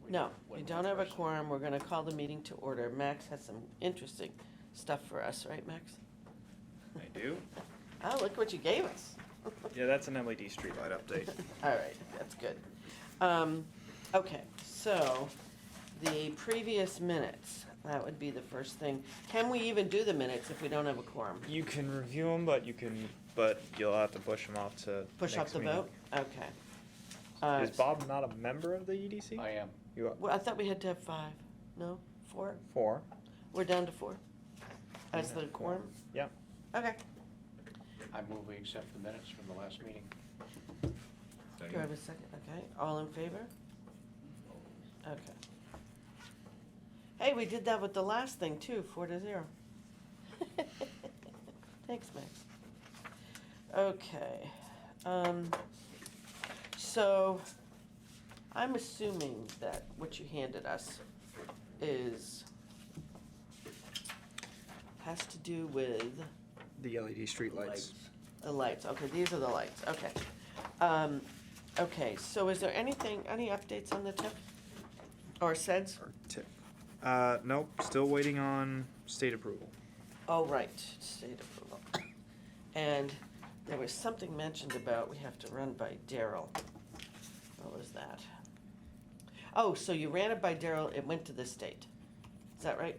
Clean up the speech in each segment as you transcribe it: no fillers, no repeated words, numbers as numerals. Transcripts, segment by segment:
No, we when don't one have a person- quorum. We're gonna call the meeting to order. Max has some interesting stuff for us, right, Max? I do. Oh, look what you gave us. Yeah, that's an LED streetlight update. All right, that's good. Okay, so the previous minutes, that would be the first thing. Can we even do the minutes if we don't have a quorum? You can review them, but you'll have to push them off to Push up next the meeting. vote? Okay. Is Bob not a member of the EDC? I am. You are? Well, I thought we had to have 5. No? 4? 4. We're down to 4? As the Yeah. quorum? Yeah. Okay. I move we accept the minutes from the last meeting. Do I have a second? Okay, all in favor? Okay. Hey, we did that with the last thing too, 4-0. Thanks, Max. Okay, so I'm assuming that what you handed us has to do with The LED streetlights. the lights. Okay, these are the lights, okay. Okay, so is there any updates on the TIF? Or SEDS? Or tip. Nope. Still waiting on state approval. Oh, right, state approval. And there was something mentioned about we have to run by Daryl. What was that? Oh, so you ran it by Daryl, it went to the state. Is that right?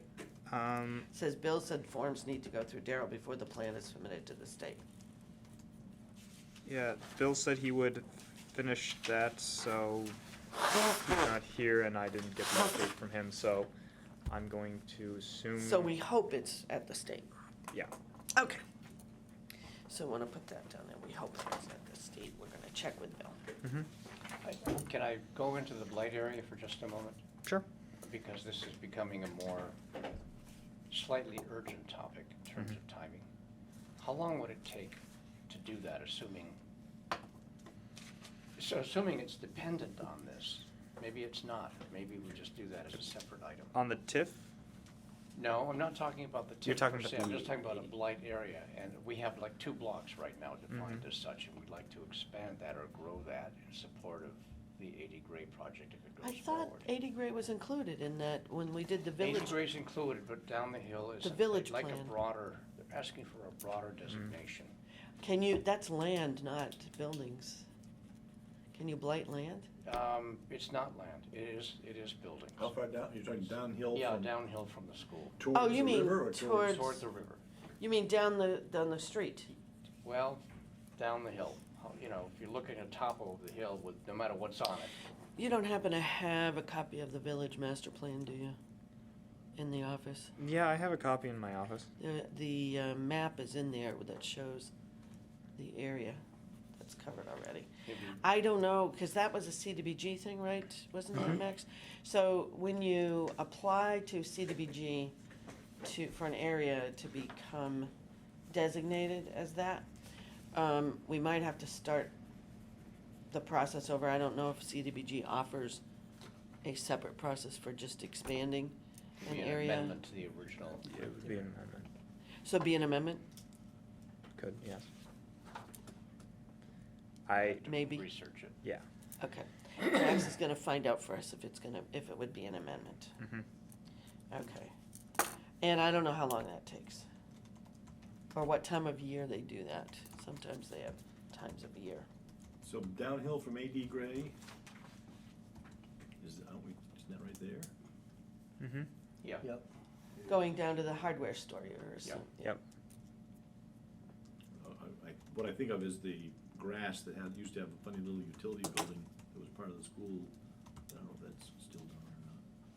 It says Bill said forms need to go through Daryl before the plan is submitted to the state. Yeah, Bill said he would finish that, so he's not here, and I didn't get the update from him, so I'm going to assume. So we hope it's at the state. Yeah. Okay. So I want to put that down there. We hope it's at the state. We're going to check with Bill. Mm-hmm. Can I go into the blight area for just a moment? Sure. Because this is becoming a more slightly urgent topic in terms Mhm. of timing. How long would it take to do that, assuming it's dependent on this? Maybe it's not. Maybe we just do that as a separate item. On the TIF? No, I'm not talking about the You're TIF talking per se. about I'm the just talking about a blight area, and we have like 2 blocks right now defined Mhm. as such, and we'd like to expand that or grow that in support of the 80 Gray project if it I goes thought forward. 80 Gray was included in that when we did the 80 village. Gray's included, but down the hill is The village like a plan. broader, they're asking for a broader designation. Can you, that's land, not buildings. Can you blight land? It's not land, it is buildings. How far down, you're talking downhill? Yeah, from- downhill from the school, Oh, Towards you the mean river or towards- toward the river. You mean down the street? Well, down the hill. You know, if you're looking at top of the hill with, no matter what's on it. You don't happen to have a copy of the village master plan, do you? In the office? Yeah, I have a copy in my office. The map is in there that shows the area that's covered already. Maybe- I don't know, because that was a CDBG thing, right? Wasn't that, Mhm. Max? So when you apply to CDBG for an area to become designated as that, we might have to start the process over. I don't know if CDBG offers a separate process for just expanding an Be an area. amendment to the original. It would be an amendment. So it'd be an amendment? Could, yes. Have to Maybe. Research it. Yeah. Okay. Max is gonna find out for us if it would be an amendment. Mm-hmm. Okay. And I don't know how long that takes. Or what time of year they do that. Sometimes they have times of year. So downhill from AD Gray, isn't that right there? Mm-hmm. Yeah. Yep. Going down to the hardware store or something. Yep. What I think of is the grass that used to have a funny little utility building that was part of the school. I don't know if that's still down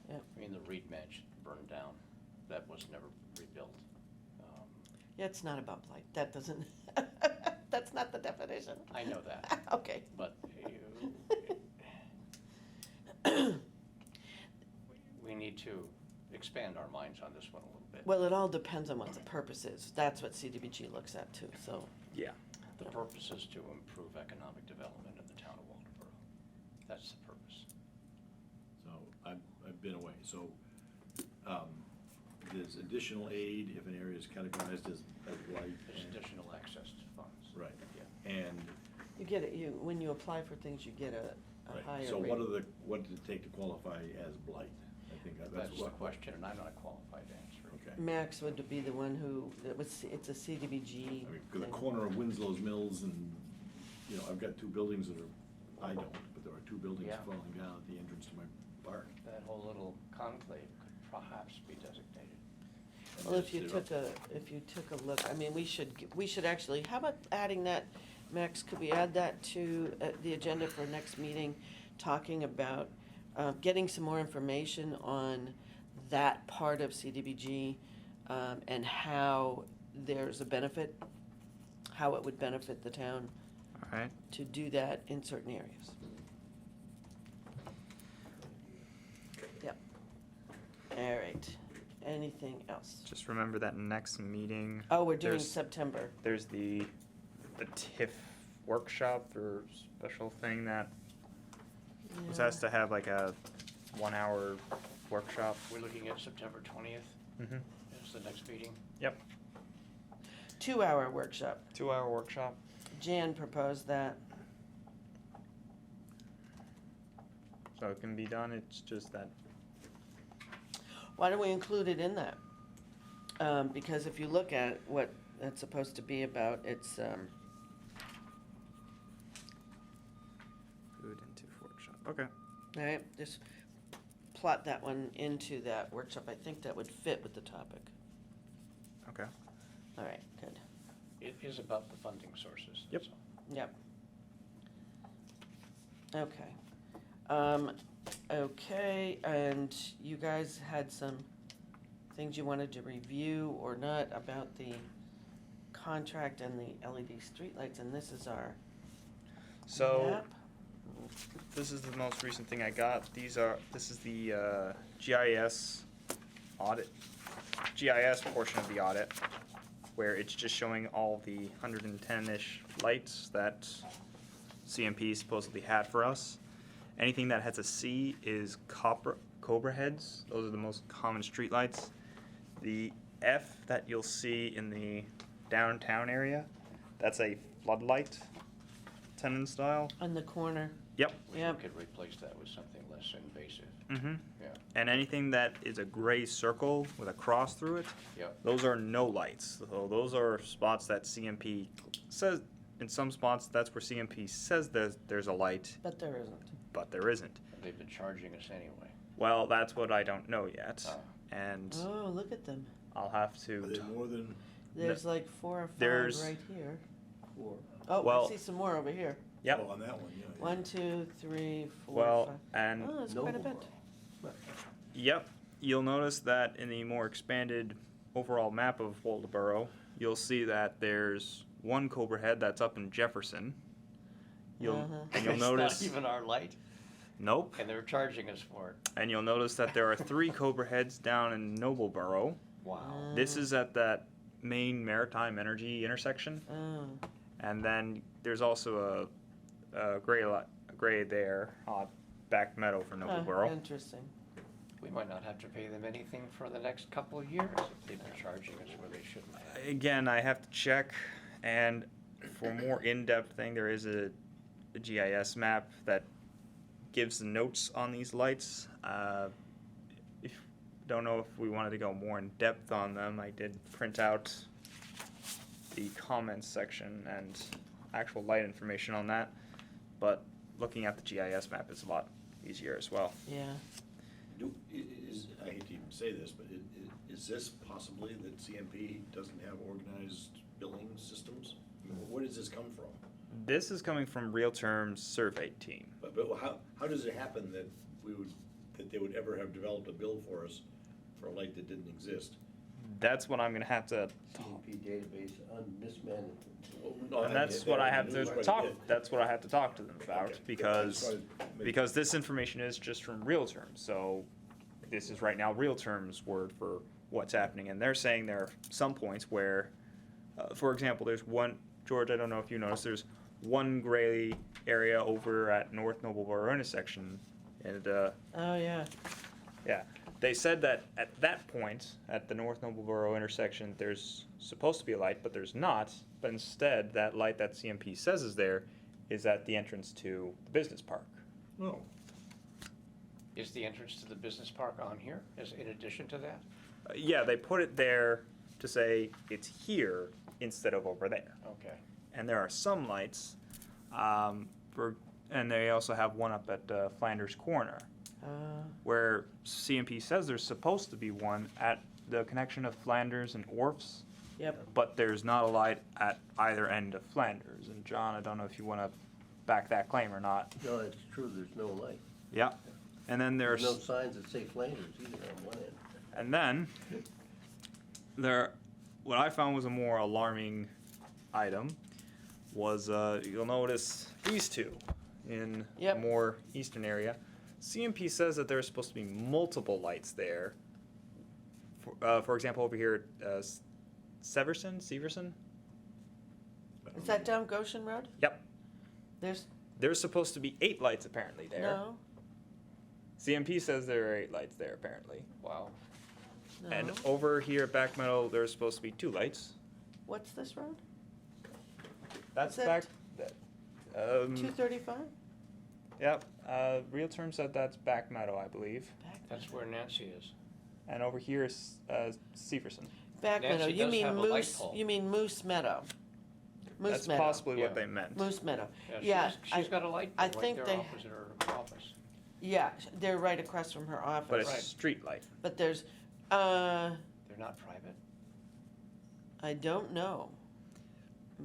or not. I mean, the Reed Mansion burned down. That was never rebuilt. Yeah, it's not about blight. That doesn't, that's not the definition. I know that, Okay. but we need to expand our minds on this one a little bit. Well, it all depends on what the purpose is. That's what CDBG looks at too, so. Yeah. The purpose is to improve economic development in the town of Waldeboro. That's the purpose. So I've been away, so, there's additional aid if an area is categorized as blight. There's additional access to funds. Right. Yeah. And You get it, when you apply for things, you get a Right. higher rate. So what did it take to qualify as blight? I think That's that's the what. question, and I'm not qualified to answer it. Okay. Max would be the one who, it's a CDBG. I mean, 'cause the thing. corner of Winslow's Mills and, you know, I've got two buildings that are, I don't, but there are two buildings Yeah. falling down at the entrance to my park. That whole little conclave could perhaps be designated. And Well, if there's- you there took a look, I mean, we should actually, how about adding that, Max, could we add that to the agenda for next meeting? Talking about, getting some more information on that part of CDBG, and how there's a benefit, how it would benefit the town All right. to do that in certain areas. Yep. All right, anything else? Just remember that next meeting. Oh, we're doing there's- September. There's the TIF workshop or special thing that was Yeah. asked to have like a 1 hour workshop. We're looking at September 20th Mm-hmm. is the next meeting. Yep. 2-hour workshop. 2 hour workshop. Jan proposed that. So it can be done. It's just that. Why don't we include it in that? Because if you look at what it's supposed to be about, it's, Food into workshop. Okay. all right, just plot that one into that workshop. I think that would fit with the topic. Okay. All right, good. It is about the funding sources. Yep. that's all. Yep. Okay. Okay, and you guys had some things you wanted to review or not about the contract and the LED streetlights, and this is our So map. this is the most recent thing I got. This is the GIS audit, GIS portion of the audit, where it's just showing all the 110-ish lights that CMP supposedly had for us. Anything that has a C is Cobra heads. Those are the most common streetlights. The F that you'll see in the downtown area, that's a floodlight tenon style. On the corner, Yep. yep. We could replace that with something less invasive. Mm-hmm. Yeah, And anything that is a gray circle with a cross through it, yep. those are no lights. So those are spots that CMP says, in some spots, that's where CMP says there's a light, But there isn't. but there isn't. They've been charging us anyway. Well, that's what I don't know yet. Oh. And Oh, look at them. I'll have Are to. there more than There's like 4 or 5 There's- right here. four? Oh, Well- I see some more over here. Yep. Oh, on that one, yeah. 1, 2, 3, 4, Well, 5. and Oh, that's quite a bit. yep, you'll notice that in the more expanded overall map of Waldoboro, you'll see that there's one Cobra head that's up in Jefferson. And you'll It's notice. not even our light, Nope. and they're charging us for it. And you'll notice that there are 3 Cobra heads down in Nobleboro. Wow. This is at that main maritime energy intersection. Oh, And then there's also a gray there, back meadow for huh, Nobleboro. interesting. We might not have to pay them anything for the next couple of years if they've been charging us where they shouldn't have. Again, I have to check, and for more in-depth thing, there is a GIS map that gives the notes on these lights. Don't know if we wanted to go more in depth on them. I did print out the comments section and actual light information on that, but looking at the GIS map is a lot easier as well. Yeah. I hate to even say this, but is this possibly that CMP doesn't have organized billing systems? I mean, where does this come from? This is coming from Real Terms survey team. But how does it happen that they would ever have developed a bill for us for a light that didn't exist? That's what I'm gonna have to, CMP database mismanagement. and that's what I have to talk, that's what I have to talk to them about, Okay. because this information is just from Real Terms, so this is right now Real Terms word for what's happening, and they're saying there are some points where, for example, there's one, George, I don't know if you noticed, there's one gray area over at North Nobleboro intersection, and, Oh, yeah. yeah, they said that at that point, at the North Nobleboro intersection, there's supposed to be a light, but there's not. But instead, that light that CMP says is there is at the entrance to the business park. Oh, Is the entrance to the business park on here, as in addition to that? Yeah, they put it there to say it's here instead of over there. Okay. And there are some lights, and they also have one up at Flanders Corner, where CMP says there's supposed to be one at the connection of Flanders and Orf's, Yep. but there's not a light at either end of Flanders. And John, I don't know if you want to back that claim or not. No, it's true, there's no light. Yeah. And then There's there's no signs that say Flanders either on one end. And then what I found was a more alarming item was you'll notice these two in Yep. a more eastern area. CMP says that there's supposed to be multiple lights there. For example, over here at Severson? Is that down Goshen Road? Yep. There's supposed to be 8 lights apparently there. no, CMP says there are 8 lights there apparently. Wow. no. And over here at Back Meadow, there's supposed to be 2 lights. What's this road? That's Is back. that That, 235? Yep. Real term said that's Back Meadow, I believe. That's where Nancy is. And over here is Severson. Back Nancy Meadow. You does mean have a light Moose? pole. You mean Moose Meadow? Moose That's Meadow. possibly Yeah. what they meant. Moose Meadow. Yeah, Yeah, she's got a light I pole think right they- there opposite her office. Yeah, they're right across from her office. But it's Right. street light. But there's, They're not private? I don't know.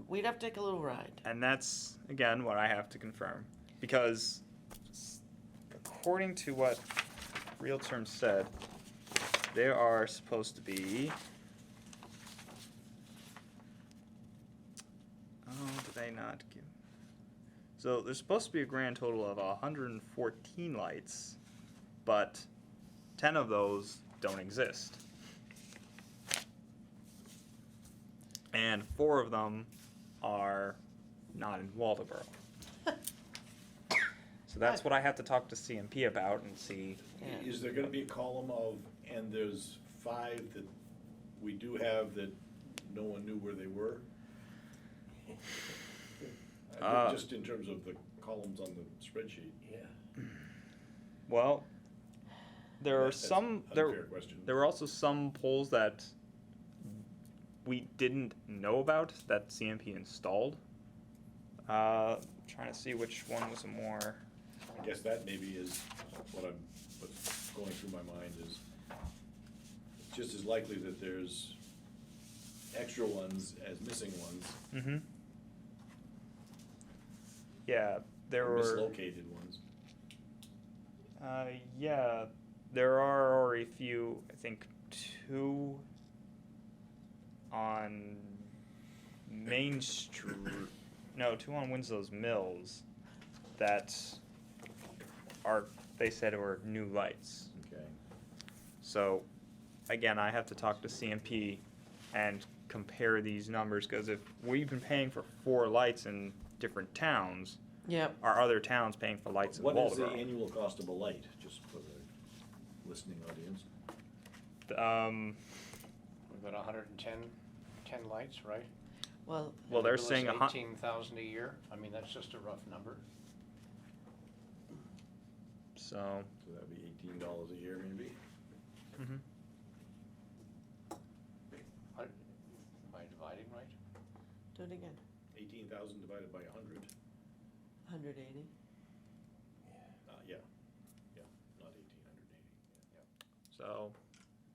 We'd have to take a little ride. And that's, again, what I have to confirm. Because according to what Real Term said, there are supposed to be... Oh, did they not give... So there's supposed to be a grand total of 114 lights, but 10 of those don't exist. And 4 of them are not in Waldoboro. So that's what I have to talk to CMP about and see. Yeah. Is there gonna be a column of, and there's 5 that we do have that no one knew where they were? Just in terms of the columns on the spreadsheet. Yeah. Well, there are That's some. an There unfair question. were also some polls that we didn't know about that CMP installed. Trying to see which one was a more. I guess that maybe is what's going through my mind is it's just as likely that there's extra ones as missing ones, Mm-hmm. Yeah, there or were. mislocated ones. Yeah, there are a few. I think 2 on Main Street. No, 2 on Winslow's Mills. That are. They said were new lights. Okay. So, again, I have to talk to CMP and compare these numbers because if we've been paying for 4 lights in different towns, Yep. are other towns paying for lights in What is the Waldoboro? annual cost of a light, just for the listening audience? We've got 10 lights, right? Well, Well, they're saying 18,000 a year. I mean, that's just a rough number. So, So that'd be $18 a year maybe? mhm. Am I dividing right? do it again. 18,000 divided by 100, 180. yeah, not 1,880, So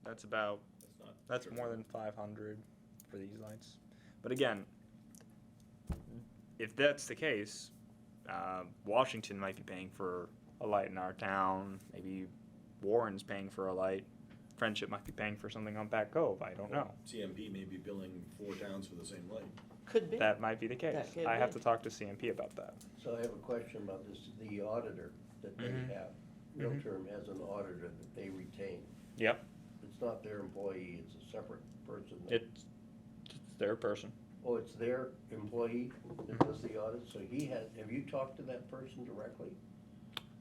that's about that's not. that's more than 500 for these lights. But again, if that's the case, Washington might be paying for a light in our town. Maybe Warren's paying for a light. Friendship might be paying for something on Back Cove. I don't know. CMP may be billing 4 towns for the same light. Could be. That might be the case. That could I have be. to talk to CMP about that. So I have a question about this, the auditor that they Mhm. have. Real Term has an auditor that they retain. Yep, It's not their employee, it's a separate person. that- it's their person. Oh, it's their employee that does the audit, so have you talked to that person directly?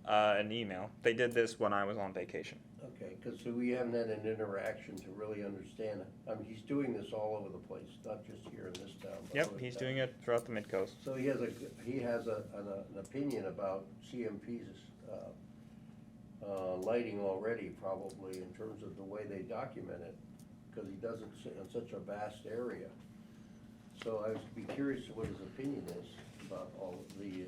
An email. They did this when I was on vacation. Okay, because we haven't had an interaction to really understand it. I mean, he's doing this all over the place, not just here in this town. but Yep, other he's towns. doing it throughout the mid-coast. So he has an opinion about CMP's, lighting already, probably, in terms of the way they document it, because he does it in such a vast area. So I would be curious what his opinion is about all of the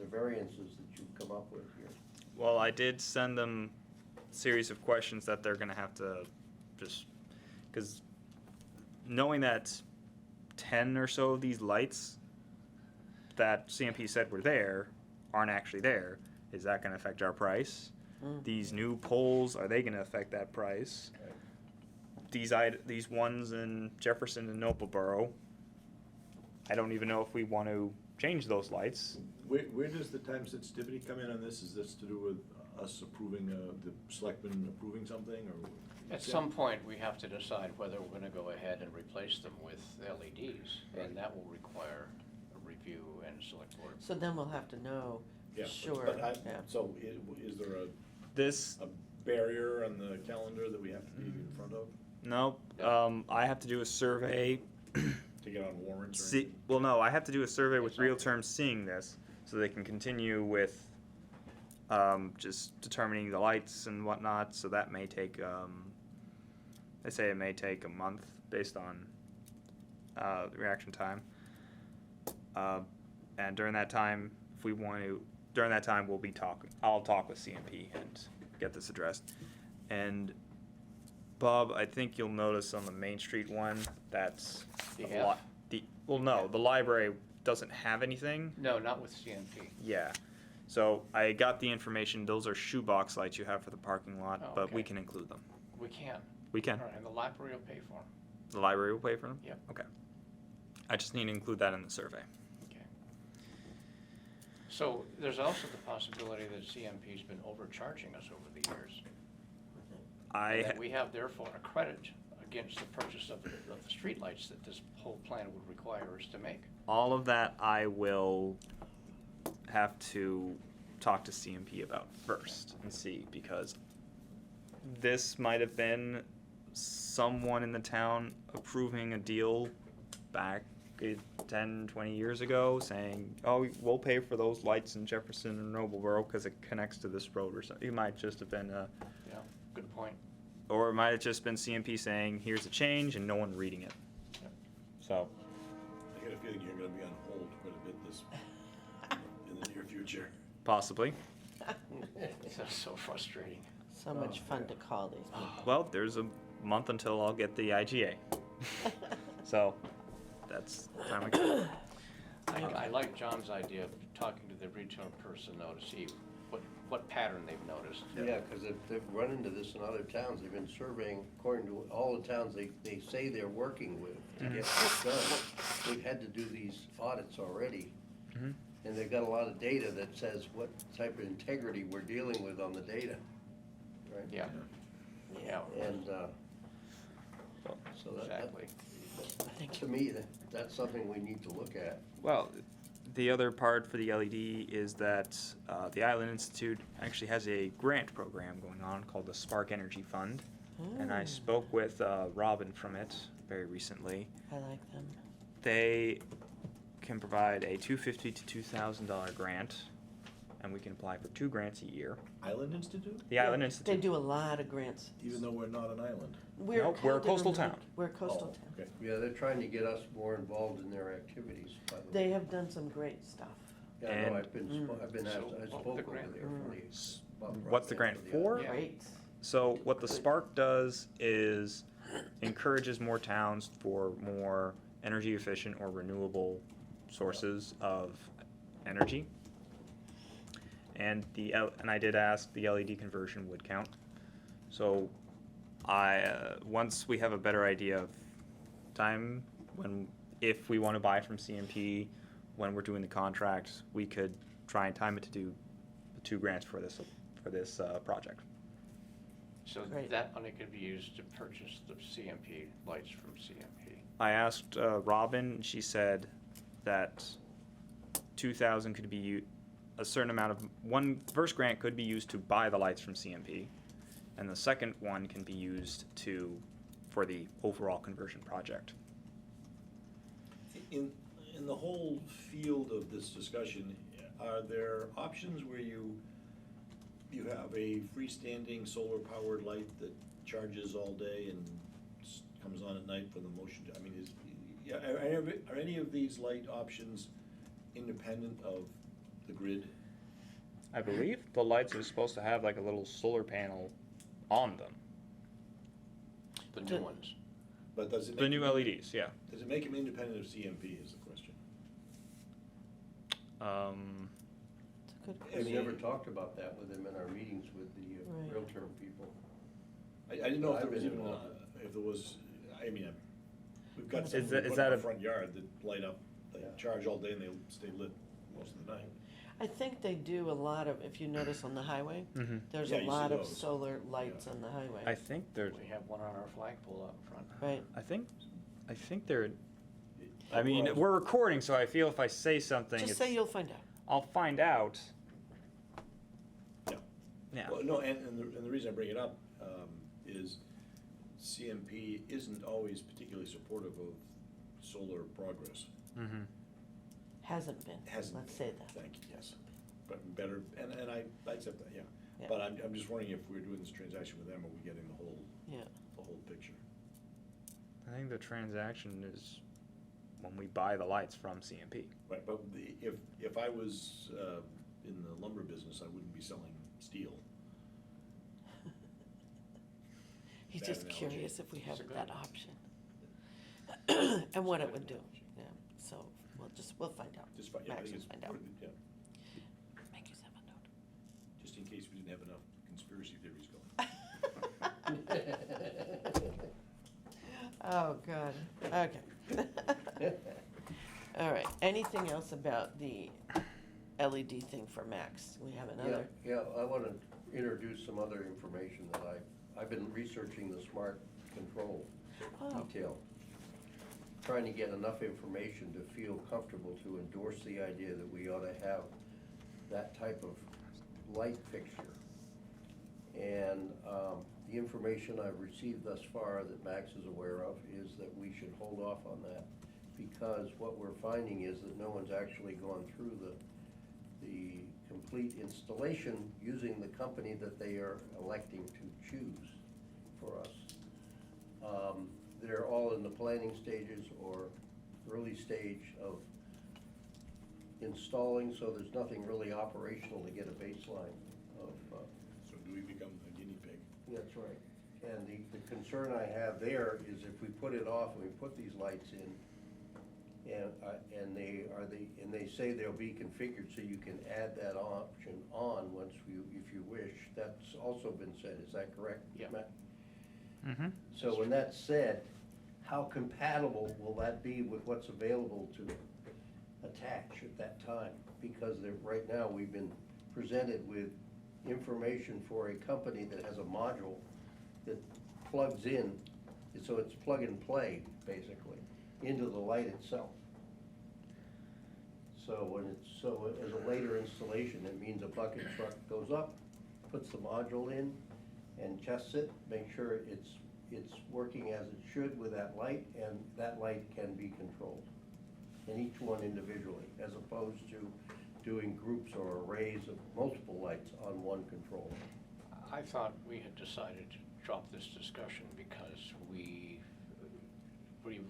variances that you've come up with here. Well, I did send them a series of questions that they're gonna have to just, because knowing that 10 or so of these lights that CMP said were there aren't actually there, is that gonna affect our price? These new poles, are they gonna affect that price? These ones in Jefferson and Noblesboro, I don't even know if we want to change those lights. Where does the time sensitivity come in on this? Is this to do with us approving, the selectmen approving something, or? At some point, we have to decide whether we're gonna go ahead and replace them with LEDs, and that will require a review and select board. So then we'll have to know, Yeah, sure, but yeah. So is there This, a barrier on the calendar that we have to be in front of no, I have to do a survey. to get on warrants or See, anything? well, no, I have to do a survey with Real Terms seeing this, so they can continue with just determining the lights and whatnot. So that may take, they say it may take a month based on the reaction time. And during that time, if we want to, during that time, we'll be talking. I'll talk with CMP and get this addressed. And Bob, I think you'll notice on the Main Street one that's The a lot. F? Well, no, the library doesn't have anything. No, not with CMP. Yeah. So I got the information. Those are shoebox lights you have for the parking lot, Oh, but we okay. can include them. We can. We can. All right, and the library will pay for them. The library will pay for them? Yep. Okay. I just need to include that in the survey. Okay. So there's also the possibility that CMP's been overcharging us over the years. And that we have therefore a credit against the purchase of the streetlights that this whole plan would require us to make. All of that I will have to talk to CMP about first and see, because this might have been someone in the town approving a deal back 10, 20 years ago saying, oh, we'll pay for those lights in Jefferson and Noblesboro because it connects to this road or something. It might just have been Yeah, good point. or it might have just been CMP saying, here's a change, and no one reading it. Yep. So, I got a feeling you're gonna be on hold quite a bit in the near future. possibly. It's so frustrating. So much fun to call these people. Well, there's a month until I'll get the IGA. So, that's the time I got. I like John's idea of talking to the retail person though to see what pattern they've noticed. Yeah, because they've run into this in other towns. They've been surveying, according to all the towns they say they're working with to get this done. They've had to do these audits already. Mhm. And they've got a lot of data that says what type of integrity we're dealing with on the data, right? Yeah, yeah, And, so exactly. to me, that's something we need to look at. Well, the other part for the LED is that the Island Institute actually has a grant program going on called the Spark Energy Fund. And I spoke with Robin from it very recently. I like them. They can provide a $250 to $2,000 grant, and we can apply for 2 grants a year. Island Institute? The Island They Institute. do a lot of grants. Even though we're not an island? We're Nope, we're a kind of coastal the- town. We're a coastal Oh, town. okay. Yeah, they're trying to get us more involved in their activities, by the way. They have done some great stuff. Yeah, I know, And- I've been asked, So, I what spoke was the over grant? there for the. What's the grant for? Yeah. Great. So what the Spark does is encourages more towns for more energy efficient or renewable sources of energy. And I did ask the LED conversion would count. So once we have a better idea of time if we want to buy from CMP when we're doing the contract, we could try and time it to do the 2 grants for this project. So Great. that money could be used to purchase the CMP lights from CMP. I asked Robin, and she said that 2,000 could be a certain amount of first grant could be used to buy the lights from CMP, and the second one can be used for the overall conversion project. In the whole field of this discussion, are there options where you have a freestanding solar-powered light that charges all day and comes on at night for the motion? I mean, are any of these light options independent of the grid? I believe the lights are supposed to have like a little solar panel on them. The Do- new ones. But does it The make new them- LEDs, yeah. Does it make them independent of CMP is the question. It's a good We've question. never talked about that with them in our meetings with the Right. real term people. I didn't know if I've there was been even, involved. if there was, I mean, we've got Is some that- we is put that in a- the front yard that light up, they Yeah. charge all day and they stay lit most of the night. I think they do a lot of, if you notice on the highway, Mm-hmm. there's Yeah, a you see lot of those. solar lights Yeah. on the highway. I think they're, We have one on our flagpole out in front. Right, I think they're, I mean, we're recording, so I feel if I say something, just it's, say you'll find out. I'll find out. Yeah. Yeah. Well, no, and the reason I bring it up is CMP isn't always particularly supportive of solar progress. Mm-hmm. Hasn't been, Hasn't let's been. say that. Thank you, yes. But better, and I accept that, yeah. Yeah. But I'm just wondering if we're doing this transaction with them, are we getting the whole Yeah, picture? I think the transaction is when we buy the lights from CMP. Right, but if I was in the lumber business, I wouldn't be selling steel. he's Bad just analogy. curious if we have It's a good that one. option. And what It's a it good would do, analogy. yeah, so we'll find out. Just, yeah, I Max think will it's, find out. yeah, Make yourself a note. just in case we didn't have enough conspiracy theories going. Oh, God, okay. All right, anything else about the LED thing for Max? We have another, Yeah, I want to introduce some other information that I've been researching the smart control Oh. detail. Trying to get enough information to feel comfortable to endorse the idea that we ought to have that type of light fixture. And the information I've received thus far that Max is aware of is that we should hold off on that, because what we're finding is that no one's actually gone through the complete installation using the company that they are electing to choose for us. They're all in the planning stages or early stage of installing, so there's nothing really operational to get a baseline of, So do we become a guinea pig? that's right. And the concern I have there is if we put it off and we put these lights in, and they say they'll be configured so you can add that option on once if you wish, that's also been said, is that correct, Yeah. Matt? Mm-hmm. So when that's said, how compatible will that be with what's available to attach at that time? Because right now, we've been presented with information for a company that has a module that plugs in, so it's plug and play, basically, into the light itself. So as a later installation, it means a bucket truck goes up, puts the module in, and tests it, make sure it's working as it should with that light, and that light can be controlled. And each one individually, as opposed to doing groups or arrays of multiple lights on one controller. I thought we had decided to drop this discussion because we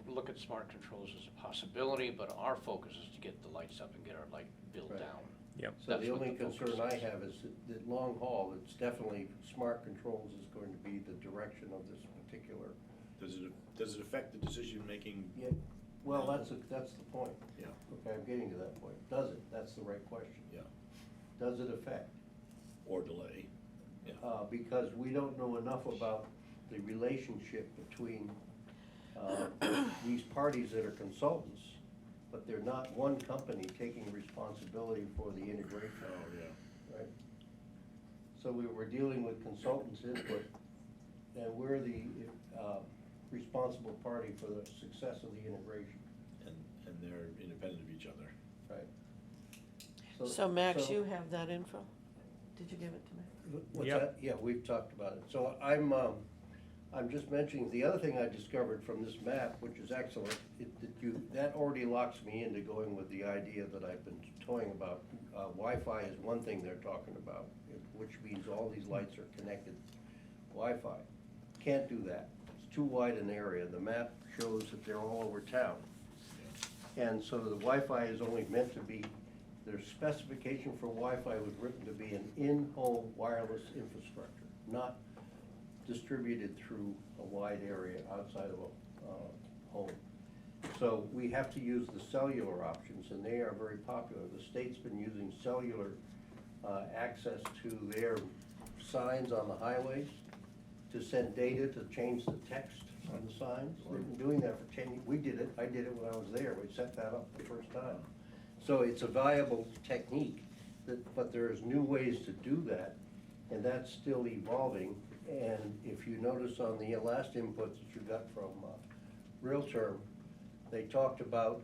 look at smart controls as a possibility, but our focus is to get the lights up and get our light bill Right. down. Yep. So That's the what only the focus concern I is. have is that long haul, it's definitely, smart controls is going to be the direction of this particular. Does it affect the decision-making? Yeah, well, that's the point. Yeah, Okay, I'm getting to that point. Does it? That's the right question. yeah, Does it affect? or delay, yeah. Because we don't know enough about the relationship between these parties that are consultants, but they're not one company taking responsibility for the integration. Oh, yeah. Right? So we were dealing with consultants' input, and we're the responsible party for the success of the integration. And they're independent of each other. Right. So Max, you have that info? Did you give it to me? What's Yep. that? Yeah, we've talked about it. So I'm just mentioning, the other thing I discovered from this map, which is excellent, that already locks me into going with the idea that I've been toying about. Wi-Fi is one thing they're talking about, which means all these lights are connected Wi-Fi. Can't do that. It's too wide an area. The map shows that they're all over town. And so the Wi-Fi is only meant to be, their specification for Wi-Fi was written to be an in-home wireless infrastructure, not distributed through a wide area outside of a home. So we have to use the cellular options, and they are very popular. The state's been using cellular access to their signs on the highways to send data to change the text on the signs. They've been doing that for 10 years. We did it, I did it when I was there. We set that up the first time. So it's a viable technique, but there's new ways to do that, and that's still evolving. And if you notice on the last input that you got from Realterm, they talked about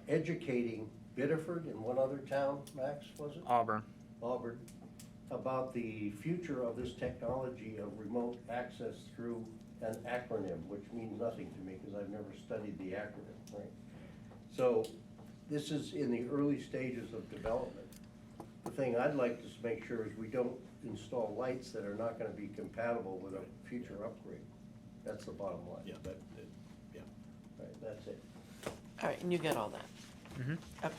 educating Biddeford and one other town, Max, was it? Auburn. Auburn, about the future of this technology of remote access through an acronym, which means nothing to me because I've never studied the acronym, right? So this is in the early stages of development. The thing I'd like to make sure is we don't install lights that are not gonna be compatible with a future upgrade. That's the bottom line. Yeah, yeah. Right, that's it. All right, and you get all that? Mm-hmm. Okay.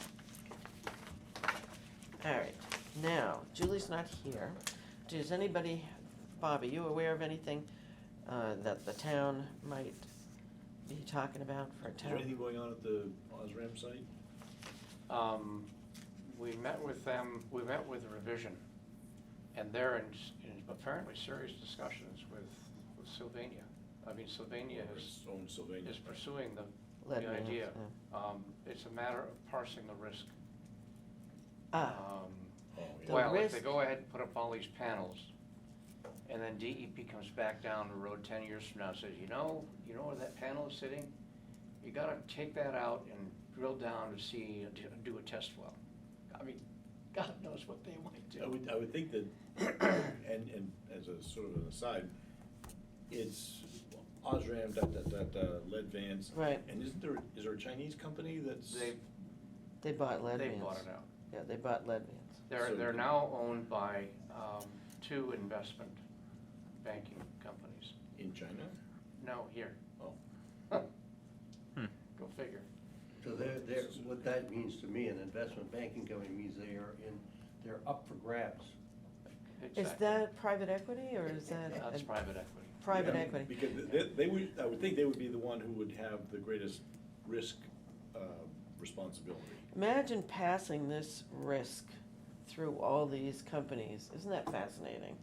All right, now, Julie's not here. Does anybody, Bob, are you aware of anything that the town might be talking about for a Is there town? anything going on at the Osram site? We met with them, we met with Revision, and they're in apparently serious discussions with Sylvania. I mean, Sylvania Own Sylvania. is pursuing the Lead the mines, idea. yeah. It's a matter of parsing the risk. Ah, Oh, The Well, if they risk- go ahead and put up all these panels, and then DEP comes back down the road 10 years from now and says, you know where that panel is sitting? You gotta take that out and drill down to see, do a test well. I mean, God knows what they might do. I would think that, and as a sort of an aside, it's Osram, Lead Vance. Right. And is there a Chinese company that's? they bought lead They vans. bought it out. Yeah, they bought lead vans. So They're the- now owned by 2 investment banking companies. In China? No, here. Oh. Go figure. So what that means to me, an investment banking company means they're up for grabs. Is Exactly. that private equity, or is that? That's a- private equity. Private Yeah, equity. Because they would, I would think they would be the one who would have the greatest risk responsibility. Imagine passing this risk through all these companies. Isn't that fascinating?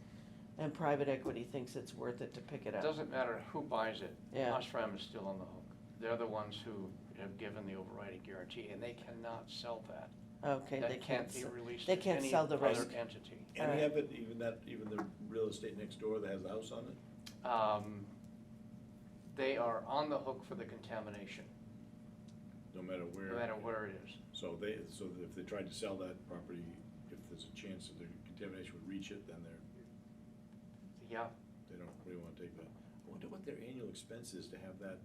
And private equity thinks it's worth it to pick it It up. doesn't matter who buys it. Yeah. Osram is still on the hook. They're the ones who have given the overriding guarantee, and they cannot sell that. Okay, they That can't be sell- released they to can't any sell the other risk. entity. Any Alright. of it, even the real estate next door that has a house on it? They are on the hook for the contamination, No matter where. no matter where it is. So if they tried to sell that property, if there's a chance that the contamination would reach it, then Yeah, they don't really wanna take that. I wonder what their annual expense is to have that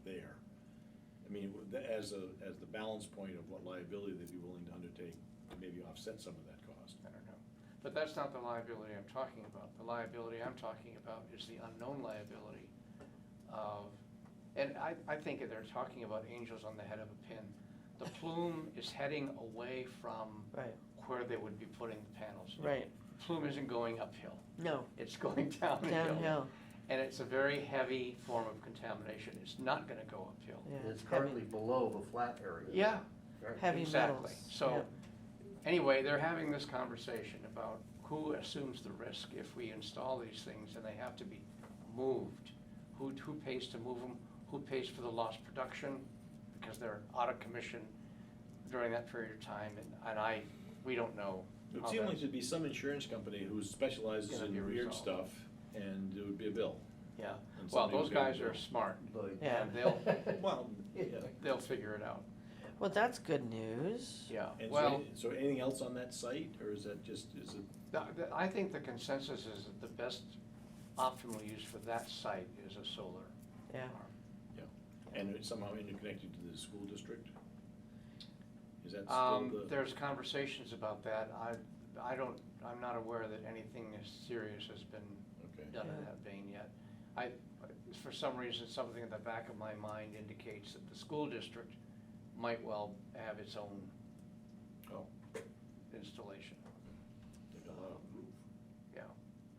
there. I mean, as the balance point of what liability they'd be willing to undertake to maybe offset some of that cost. I don't know. But that's not the liability I'm talking about. The liability I'm talking about is the unknown liability of, and I think that they're talking about angels on the head of a pin. The plume is heading away from Right, where they would be putting the panels. right. Plume isn't going uphill, No, it's going downhill. downhill, And it's a very heavy form of contamination. It's not gonna go uphill. yeah. And it's heavy- currently below the flat area. Yeah, Right. Heavy exactly. metals. So, yeah. anyway, they're having this conversation about who assumes the risk if we install these things and they have to be moved. Who pays to move them? Who pays for the lost production? Because they're out of commission during that period of time, and we don't know. It would how seem like that's there'd be some insurance company who specializes gonna be in weird resolved. stuff, and it would be a bill. Yeah, And well, somebody those was gonna guys do are it. smart, Lloyd. Yeah. and they'll Well, yeah. they'll figure it out. Well, that's good news. Yeah, And well, so anything else on that site, or is that just, is it? I think the consensus is that the best optimal use for that site is a solar Yeah. farm. And it's somehow interconnected to the school district? Is that still the? There's conversations about that. I'm not aware that anything as serious has been Okay. done in Yeah. that vein yet. For some reason, something in the back of my mind indicates that the school district might well have its own Oh, installation. they've done a lot of roof. Yeah,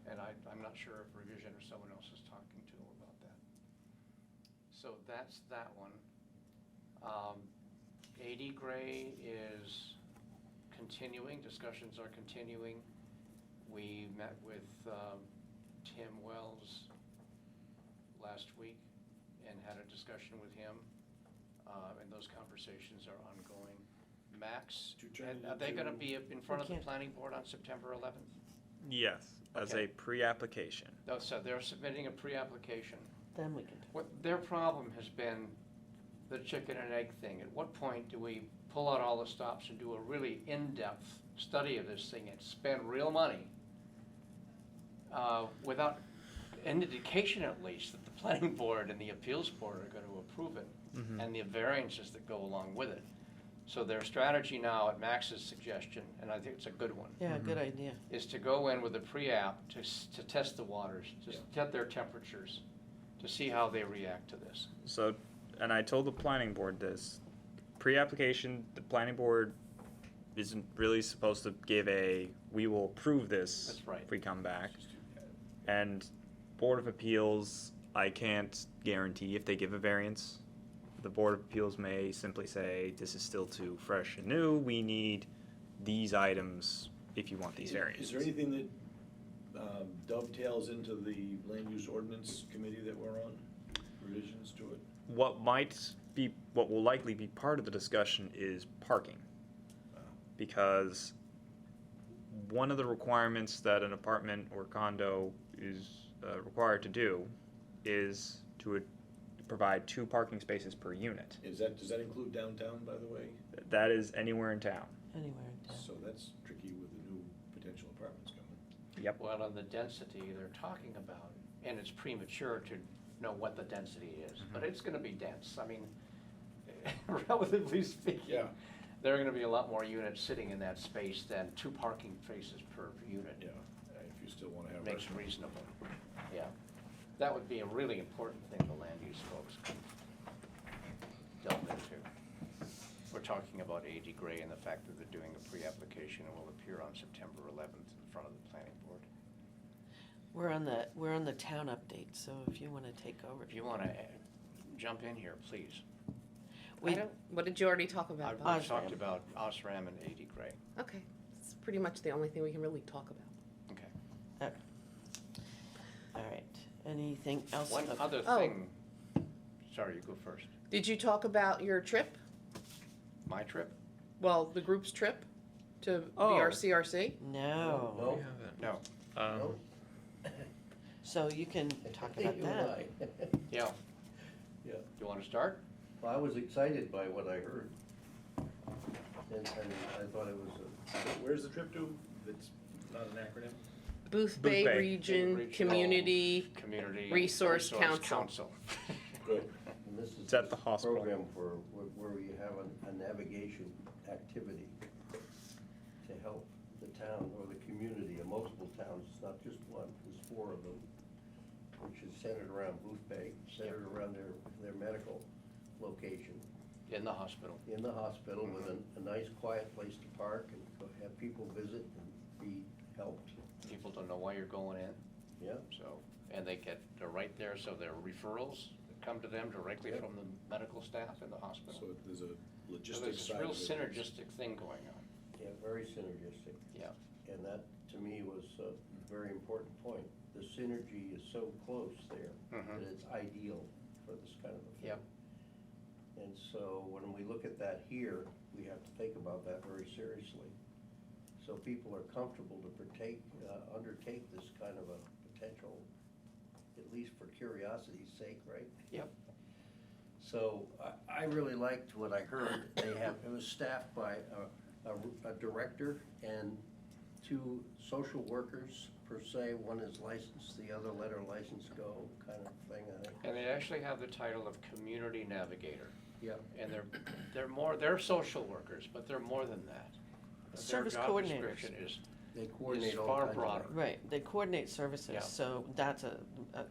and I'm not sure if Revision or someone else is talking to them about that. So that's that one. 80 Gray is continuing, discussions are continuing. We met with Tim Wells last week and had a discussion with him, and those conversations are ongoing. Max, To turn it are they gonna into- be in front of the can't- planning board on September 11th? Yes, as Okay. a pre-application. No, so they're submitting a pre-application. Then we can. What their problem has been the chicken and egg thing. At what point do we pull out all the stops and do a really in-depth study of this thing and spend real money without an indication at least that the planning board and the appeals board are going to approve it and the variances that go along with it. So their strategy now, at Max's suggestion, and I think it's a good one, Yeah, good idea. is to go in with a pre-app to test the waters, to Yeah. get their temperatures, to see how they react to this. So, and I told the planning board this, pre-application, the planning board isn't really supposed to give we will approve this. That's right. If we come back. And Board of Appeals, I can't guarantee if they give a variance. The Board of Appeals may simply say, this is still too fresh and new, we need these items if you want these variances. Is there anything that dovetails into the land use ordinance committee that we're on, revisions to it? What will likely be part of the discussion is parking. Because one of the requirements that an apartment or condo is required to do is to provide 2 parking spaces per unit. Does that include downtown, by the way? That is anywhere in town. Anywhere in town. So that's tricky with the new potential apartments coming. Yep. Well, on the density they're talking about, and it's premature to know what the density is, but it's gonna be dense. I mean, relatively speaking. Yeah. There are gonna be a lot more units sitting in that space than 2 parking spaces per unit. Yeah, if you still wanna have. Makes reasonable, yeah. That would be a really important thing the land use folks could delve into. We're talking about 80 Gray and the fact that they're doing a pre-application and will appear on September 11th in front of the planning board. We're on the town update, so if you wanna take over. If you wanna jump in here, please. We, What did you already talk about? I've though? Osram. talked about Osram and 80 Gray. Okay, it's pretty much the only thing we can really talk about. Okay. all right, anything else? One Okay. other Oh. thing, sorry, you go first. Did you talk about your trip? My trip? Well, the group's trip to Oh. BRCRC? No, No? No. No? so you can talk about You and that. I. Yeah. Yeah. You wanna start? Well, I was excited by what I heard. And I thought it was Where's the trip to? That's not an acronym? Booth Booth Bay Bay. Region Regional Community, Community Resource Council. Good. And this is It's at the hospital. program for, where you have a navigation activity to help the town or the community, and multiple towns, it's not just one, there's 4 of them, which is centered around Booth Bay, centered around their medical location In the hospital. in the hospital with a nice quiet place to park and have people visit and be helped, People don't know why you're going in, yeah. so, and they're right there, so there are referrals that come to them directly Yep. from the medical staff in the hospital. So there's a So logistics there's this side real of it. synergistic thing going on, Yeah, very synergistic. yeah. And that, to me, was a very important point. The synergy is so close there Mhm. that it's ideal for this kind of a thing. Yep. And so when we look at that here, we have to think about that very seriously. So people are comfortable to undertake this kind of a potential, at least for curiosity's sake, right? Yep. So I really liked what I heard. They have, it was staffed by a director and 2 social workers per se. One is licensed, the other let her license go kind of thing, I think. And they actually have the title of community navigator. Yeah. And they're social workers, but they're more than that. Service Their job coordinators. description They is coordinate all far kinds of broader. things. Right, they coordinate services, Yeah. so that's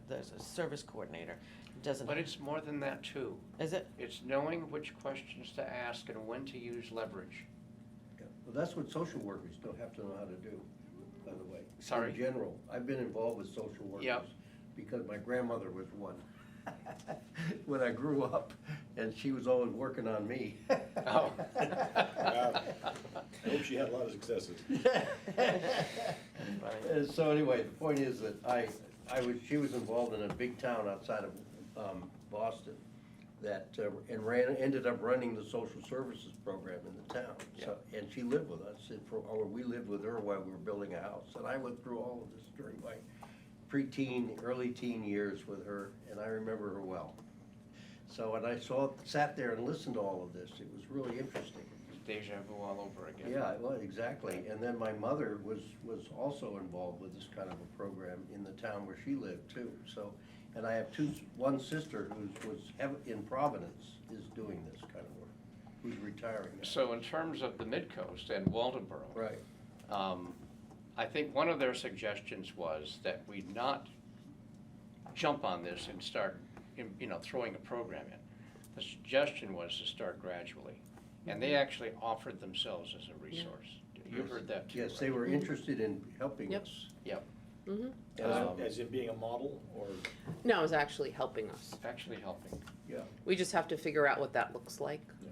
there's a service coordinator. Doesn't, But it's more than that too. is it? It's knowing which questions to ask and when to use leverage. Yeah. Well, that's what social workers don't have to know how to do, by the way. Sorry? In general, I've been involved with social workers. Yep. Because my grandmother was one. When I grew up, and she was always working on me. Oh. I hope she had a lot of successes. And so anyway, the point is that she was involved in a big town outside of Boston that, ended up running the social services program in the town. So, and she lived with us, or we lived with her while we were building a house. And I went through all of this during my preteen, early teen years with her, and I remember her well. So, and I sat there and listened to all of this. It was really interesting. Deja vu all over again. Yeah, well, exactly. And then my mother was also involved with this kind of a program in the town where she lived too. So, and I have one sister was in Providence is doing this kind of work, who's retiring now. So in terms of the Midcoast and Waldeboro. Right. I think one of their suggestions was that we not jump on this and start, throwing a program in. The suggestion was to start gradually, and they actually offered themselves as a resource. You heard that too, Yes, right? they were interested in helping Yep. us. Yep, Mm-hmm. As in being a model, or? No, it's actually helping us. actually helping. Yeah. We just have to figure out what that looks like. Yeah.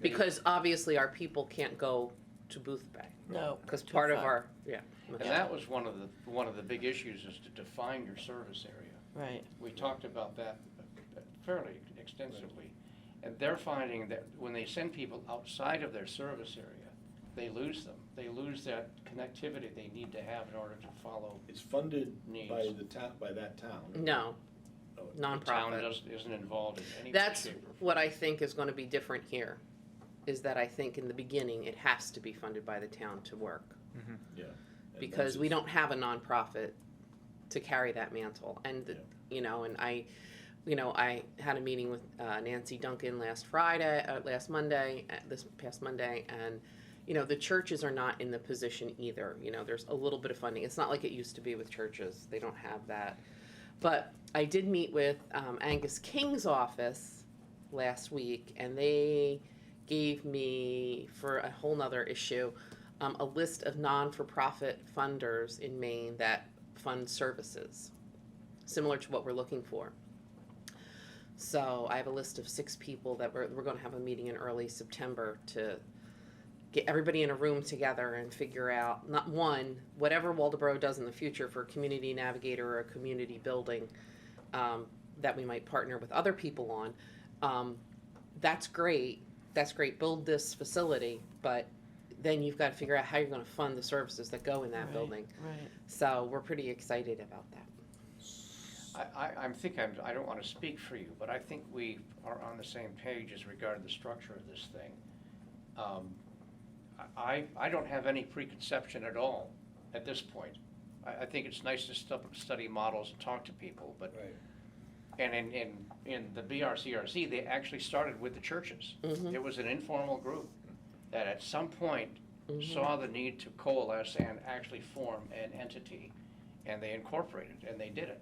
Because obviously our people can't go to Booth Bay. No. Because too part of far. our, yeah. And that was one of the big issues, is to define your service area. Right, We talked about that fairly extensively. And they're finding that when they send people outside of their service area, they lose them. They lose that connectivity they need to have in order to follow. It's funded Needs. by the town, by that town. No, Oh, The town nonprofit. isn't involved in any way, That's shape, or form. what I think is gonna be different here, is that I think in the beginning, it has to be funded by the town to work. Yeah. And Because once we it's- don't have a nonprofit to carry that mantle. And, and I had a meeting with Nancy Duncan last Monday, this past Monday, and, the churches are not in the position either. There's a little bit of funding. It's not like it used to be with churches. They don't have that. But I did meet with Angus King's office last week, and they gave me, for a whole nother issue, a list of non-for-profit funders in Maine that fund services, similar to what we're looking for. So I have a list of 6 people that we're going to have a meeting in early September to get everybody in a room together and figure out, whatever Waldeboro does in the future for a community navigator or a community building that we might partner with other people on. That's great. Build this facility, but then you've got to figure out how you're going to fund the services that go in that Right, building. right. So we're pretty excited about that. I don't want to speak for you, but I think we are on the same page as regard the structure of this thing. I don't have any preconception at all at this point. I think it's nice to study models and talk to people, but, Right. and in the BRCRC, they actually started with the churches. Mhm. It was an informal group that at some point saw the need to coalesce and actually form an entity, and they incorporated, and they did it.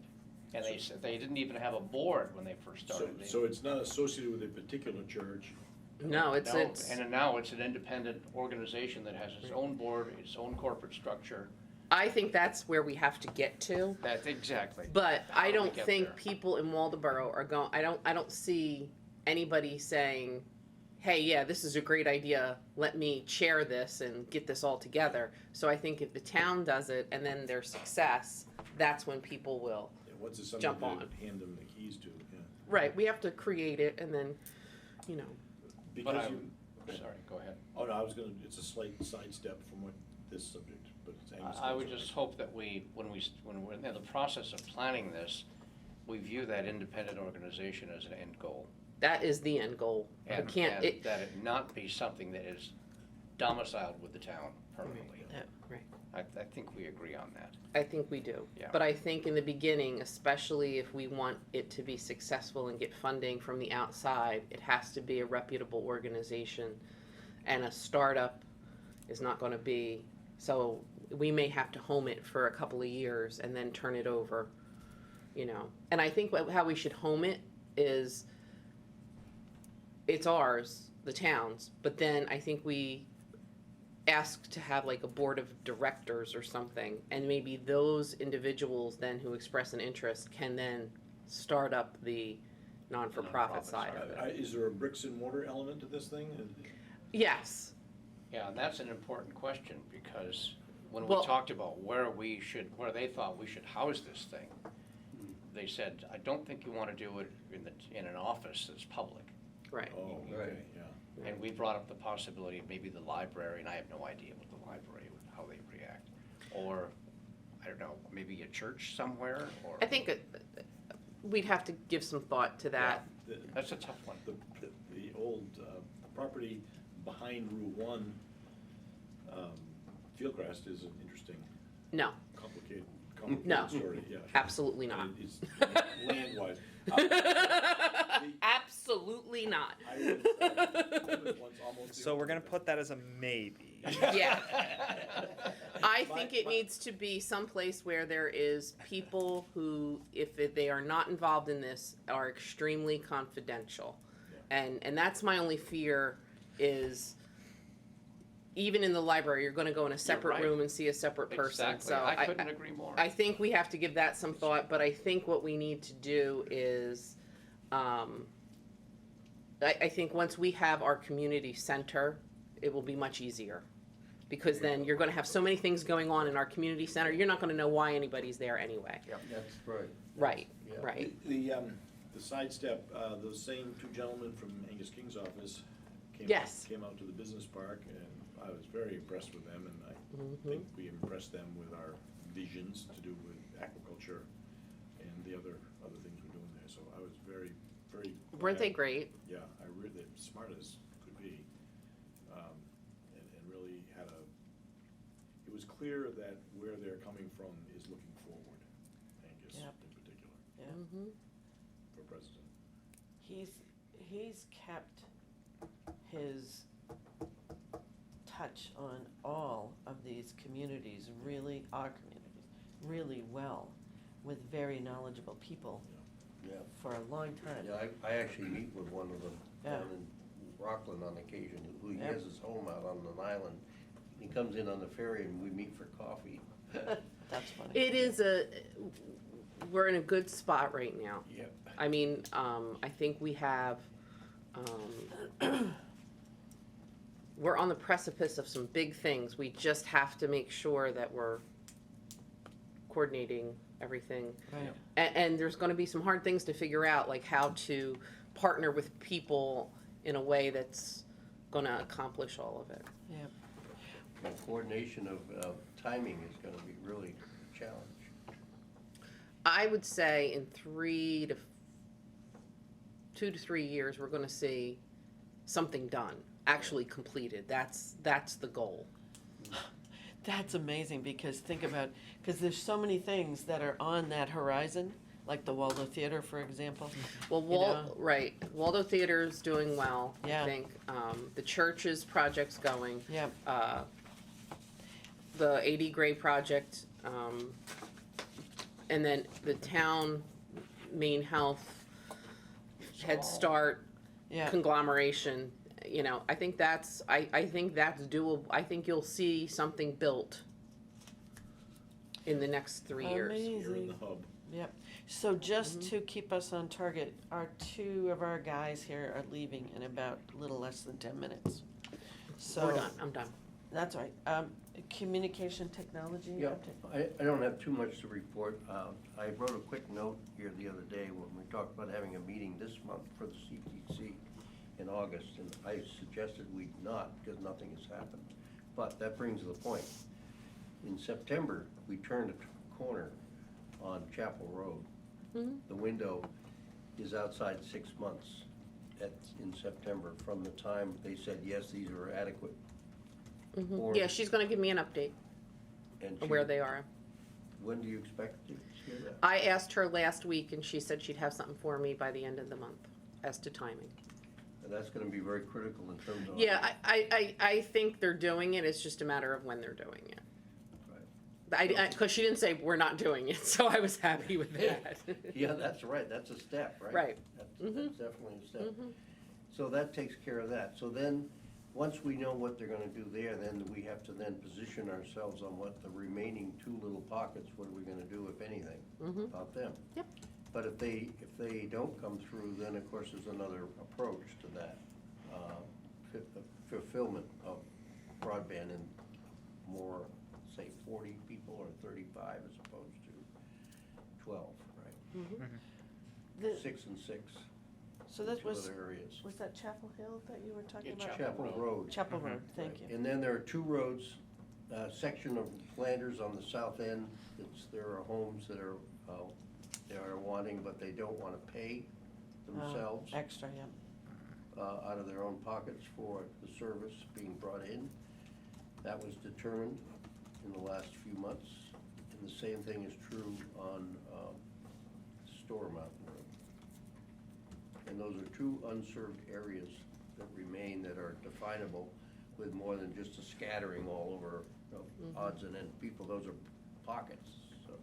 And they said, they didn't even have a board when they first started. They- So it's not associated with a particular church. No, it's No, it's. and now it's an independent organization that has its own board, its own corporate structure. I think that's where we have to get to. That's exactly. But How I do we don't get think there? people in Waldeboro are going. I don't see anybody saying, "Hey, yeah, this is a great idea. Let me chair this and get this all together." So I think if the town does it and then there's success, that's when people will. Yeah, once it's Jump something on. to hand them the keys to, yeah. Right. We have to create it and then, But Because I'm, sorry, go ahead. oh no, I was gonna, it's a slight sidestep from what this subject, but it's Angus. I would just hope that when we're in the process of planning this, we view that independent organization as an end goal. That is the end goal. We And, can't, and it, that it not be something that is domiciled with the town permanently. Yeah. right. I think we agree on that. I think we do. Yeah. But I think in the beginning, especially if we want it to be successful and get funding from the outside, it has to be a reputable organization. And a startup is not gonna be, so we may have to home it for a couple of years and then turn it over, you know. And I think how we should home it is, it's ours, the town's, but then I think we ask to have like a board of directors or something, and maybe those individuals then who express an interest can then start up the non-for-profit Non-profit side side of of it. Is there a bricks and mortar element to this thing? Yes, Yeah, and that's an important question, because when we Well- talked about where they thought we should house this thing, they said, I don't think you wanna do it in an office that's public. right. Oh, Right. okay, yeah. And we brought up the possibility of maybe the library, and I have no idea what the library, how they react. Or, I don't know, maybe a church somewhere, or. I think we'd have to give some thought to that. The- That's a tough one. The old property behind Route 1, Fieldcrest is an interesting, No, complicated No. story, yeah. absolutely not. And it's land-wise. Absolutely not. I was once almost. So we're gonna put that as a maybe. Yeah. I My- think it my- needs to be someplace where there is people who, if they are not involved in this, are extremely confidential. And that's my only fear is, even in the library, you're gonna go in a separate right. room and see a separate person. Exactly, So I couldn't agree more. I think we have to give that some thought, but I think what we need to do is, I think once we have our community center, it will be much easier. Because then you're gonna have so many things going on in our community center, you're not gonna know why anybody's there anyway. That's right. Right, Yeah. right. The sidestep, those same two gentlemen from Angus King's office Yes. came out to the business park, and I was very impressed with them, and I Mhm. think we impressed them with our visions to do with aquaculture and the other things we're doing there, so I was very, very. Weren't they glad. great? Yeah, they're smart as could be, and really had it was clear that where they're coming from is looking forward, Angus Yep. in particular, Yeah. Mm-hmm. for president. He's kept his touch on all of these communities, really, our communities, really well, with very knowledgeable people Yeah. for a long time. Yeah, I actually meet with one of them Yeah. down in Rockland on occasion, who he Yep. has his home out on an island. He comes in on the ferry and we meet for coffee. That's funny. It is we're in a good spot right now. Yep. I mean, I think we have, we're on the precipice of some big things. We just have to make sure that we're coordinating everything. Right. And there's gonna be some hard things to figure out, like how to partner with people in a way that's gonna accomplish all of it. Yeah. The coordination of timing is gonna be really a challenge. I would say in 2 to 3 years, we're gonna see something done, actually completed. That's the goal. That's amazing, because think about, because there's so many things that are on that horizon, like the Waldo Theater, for example. Well, know? right, Waldo Theater's doing well, I Yeah. think. The church's project's going. Yeah, The AD Gray project, and then the town main health, Head Start yeah. conglomeration, you know, I think that's doable. I think you'll see something built in the next 3 years. Amazing. You're in the hub. Yep. So just to keep us on target, two of our guys here are leaving in about a little less than 10 minutes. So We're done, I'm done. That's right. Communication technology Yeah, update. I don't have too much to report. I wrote a quick note here the other day when we talked about having a meeting this month for the CTC in August, and I suggested we not, because nothing has happened. But that brings the point. In September, we turned a corner on Chapel Road. Mhm. The window is outside 6 months. in September, from the time they said, yes, these are adequate? Or- Yeah, she's gonna give me an update And of where she- they are. When do you expect to hear that? I asked her last week and she said she'd have something for me by the end of the month as to timing. And that's gonna be very critical in terms of. Yeah, I think they're doing it, it's just a matter of when they're doing it. Cause she didn't say we're not doing it, so I was happy with that. Yeah, that's right, that's a step, right? Right. That's definitely a step. Mhm. So that takes care of that. So then, once we know what they're gonna do there, then we have to then position ourselves on what the remaining two little pockets, what are we gonna do, if anything, Mhm. about them? Yep. But if they don't come through, then of course there's another approach to that, fulfillment of broadband in more, say, 40 people or 35 as opposed to 12, right? The- 6 and 6. So that Two was, other areas. was that Chapel Hill that you were talking Yeah, about? Chapel Road. Chapel Road, thank Right. you. And then there are two roads, section of Flanders on the south end, there are homes that are, they are wanting, but they don't wanna pay themselves Extra, yeah. out of their own pockets for the service being brought in. That was determined in the last few months, and the same thing is true on Store Mountain Road. And those are two unserved areas that remain that are definable with more than just a scattering all over, odds and ends people, those are pockets, so.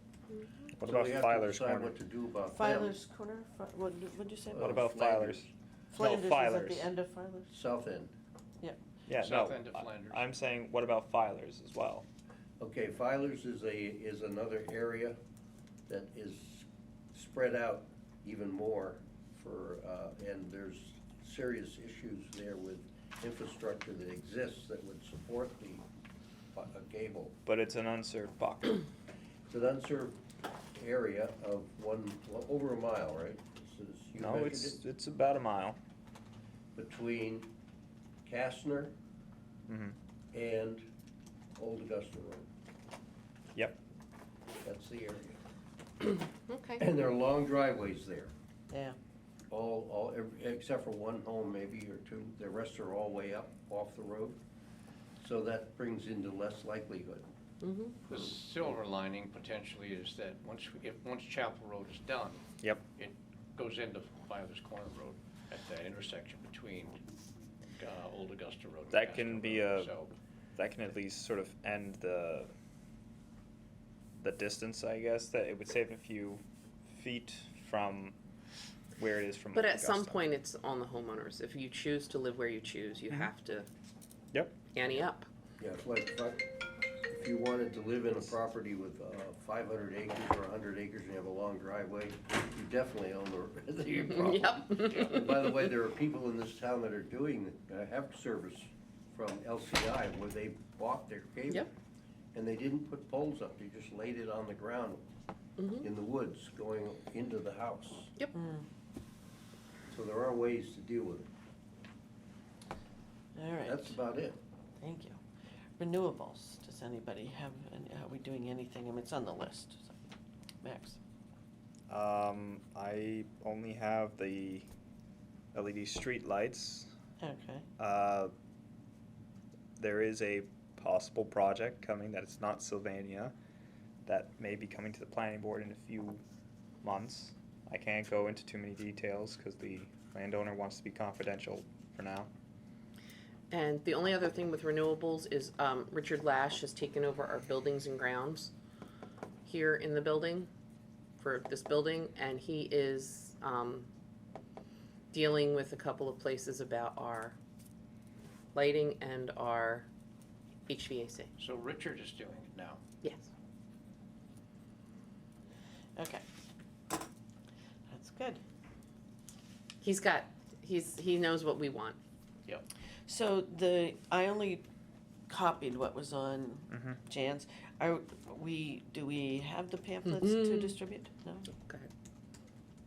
What So about we have to Filer's decide Corner? what to do about them. Filer's Corner, what'd you say? What Uh, about Flanders. Filer's? Flanders is at Filer's. the end of Filer's? South end. Yeah, South no, end of Flanders. I'm saying, what about Filer's as well? Okay, Filer's is another area that is spread out even more for, and there's serious issues there with infrastructure that exists that would support the cable. But it's an unserved pocket. It's an unserved area of over a mile, right? You No, measured it's about a mile. between Kastner Mm-hmm. and Old Augusta Road. Yep. That's the area. Okay. And there are long driveways there. Yeah. Except for one home maybe or two, the rest are all way up off the road. So that brings into less likelihood. Mhm. The silver lining potentially is that once Chapel Road is done, Yep. it goes into Filer's Corner Road at that intersection between Old Augusta Road. and That Castro can be Road. a- So, That can at least sort of end the distance, I guess, that it would save a few feet from where it is from. But at some Augusta. point, it's on the homeowners. If you choose to live where you choose, you have to Yep. ante up. Yeah, it's like, if you wanted to live in a property with 500 acres or 100 acres and you have a long driveway, you definitely own the property. Yep. By the way, there are people in this town that are have service from LCI where they bought their cable. Yep. And they didn't put poles up, they just laid it on the ground Mhm. in the woods going into the house. Yep. So there are ways to deal with it. All right. That's about it. Thank you. Renewables, does anybody have, are we doing anything? I mean, it's on the list. So. Max? I only have the LED street lights. Okay. There is a possible project coming that it's not Sylvania that may be coming to the planning board in a few months. I can't go into too many details because the landowner wants to be confidential for now. And the only other thing with renewables is Richard Lash has taken over our buildings and grounds here in the building, for this building, and he is dealing with a couple of places about our lighting and our HVAC. so Richard is doing it now. Yes. Okay. That's good. He knows what we want. Yep. So I only copied what was on Jan's. Do we have the pamphlets to Mhm. distribute? No? Go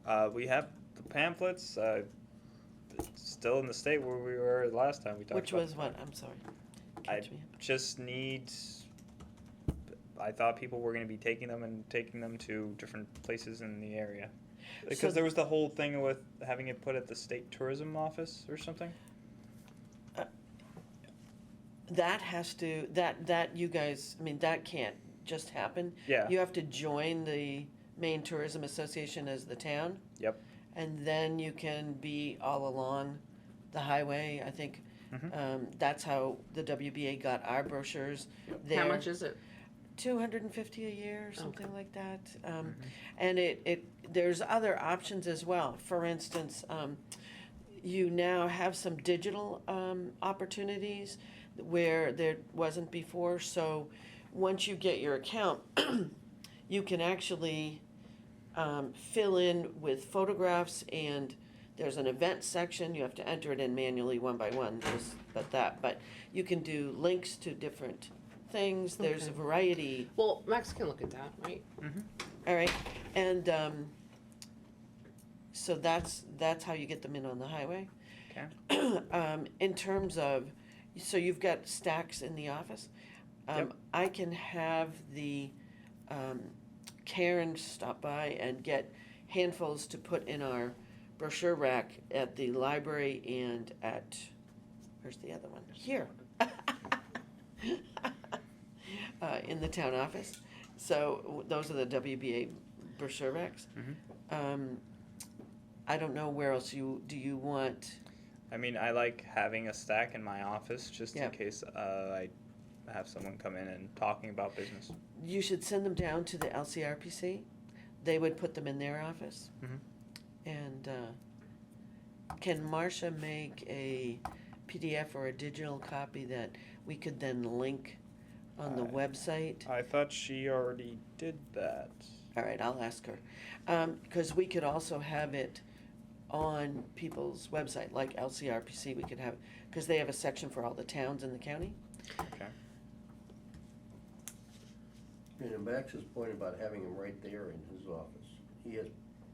ahead. We have the pamphlets, it's still in the state where we were last time we talked Which about was what? I'm sorry. I Catch me up. just need I thought people were going to be taking them to different places in the area. So- Because there was the whole thing with having it put at the state tourism office or something. That has to, that you guys, I mean, that can't just happen. Yeah. You have to join the Maine Tourism Association as the town, Yep. and then you can be all along the highway. I think that's how the WBA got our brochures there. How much is it? 250 a year or something like that. And there's other options as well. For instance, you now have some digital opportunities where there wasn't before. So once you get your account, you can actually fill in with photographs, and there's an event section. You have to enter it in manually one by one, but you can do links to different things. There's a Okay. variety. Well, Max can look at that, right? All right, and so that's how you get them in on the highway. Okay. In terms of, so you've got stacks in the office. Yep. I can have the Karen stop by and get handfuls to put in our brochure rack at the library and at, where's the other one? Here. In the town office. So those are the WBA brochure racks. I don't know where else do you want? I mean, I like having a stack in my office just Yeah. in case I have someone come in and talking about business. You should send them down to the LCRPC. They would put them in their office. And can Marcia make a PDF or a digital copy that we could then link on the website? I thought she already did that. All right, I'll ask her. Because we could also have it on people's website, like LCRPC, we could have, because they have a section for all the towns in the county. Okay. And to Max's point about having him right there in his office, he has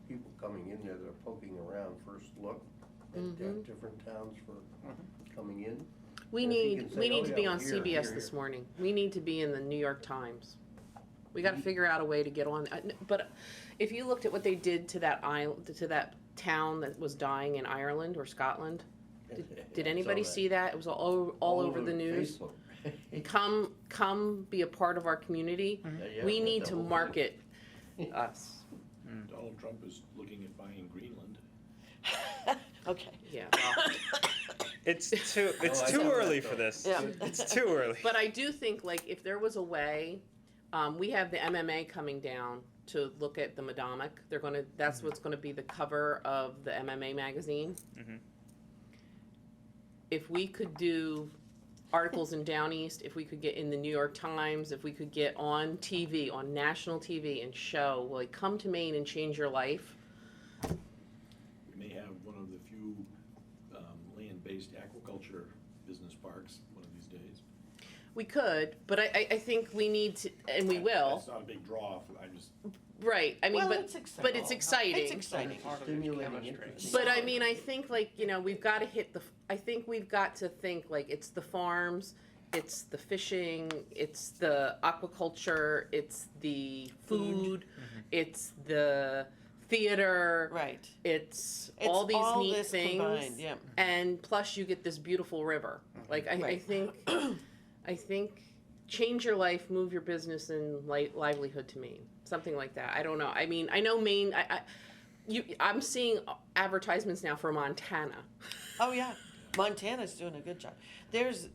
people coming in there that are poking around, first look at different towns for coming in. We And if he need, can say, we need "Oh, to yeah, be on here, CBS here, this here." morning. We need to be in the New York Times. We gotta figure out a way to get on, but if you looked at what they did to that to that town that was dying in Ireland or Scotland, did anybody see that? It was all over the news. Facebook. Come be a part of our community. Yeah, We need that to whole thing. market us. Donald Trump is looking at buying Greenland. Okay. Yeah, well, It's too I too know early that, for though. this. Yeah. It's too early. but I do think like if there was a way, we have the MMA coming down to look at the Madomic. That's what's gonna be the cover of the MMA magazine. If we could do articles in Down East, if we could get in the New York Times, if we could get on TV, on national TV and show, like, come to Maine and change your life. We may have one of the few land-based aquaculture business parks one of these days. We could, but I think we need to, and we will, It's not a big draw, I just, right, I mean, Well, but it's exciting. but it's exciting. It's exciting. Stimulating interest. But I mean, I think like, we've got to hit I think we've got to think like it's the farms, it's the fishing, it's the aquaculture, it's the food, it's the theater, Right. it's It's all these all neat this things. combined, yeah. And plus you get this beautiful river. Like I Right. I think change your life, move your business and livelihood to Maine. Something like that. I don't know. I mean, I know Maine, I'm seeing advertisements now for Montana. Oh, yeah. Montana's doing a good job. There's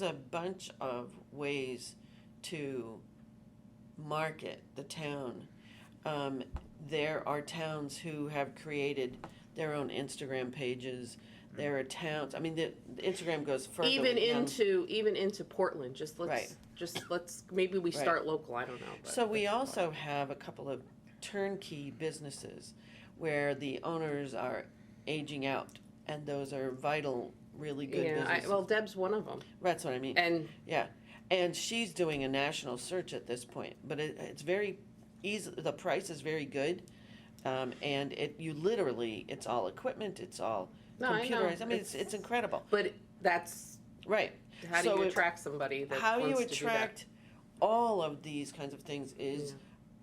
a bunch of ways to market the town. There are towns who have created their own Instagram pages. There are towns, I mean, the Instagram goes further. Even with young- into Portland. Just Right. let's maybe we Right. start local. I don't know. But So we also have a couple of turnkey businesses where the owners are aging out, and those are vital, really good businesses. well, Deb's one of them, That's what I mean. and Yeah, and she's doing a national search at this point, but it's very easy, the price is very good. And you literally, it's all equipment, it's all No, I know. computerized, I mean, it's incredible, but that's right. how do So you it- attract somebody that How wants you to do that? attract all of these kinds of things is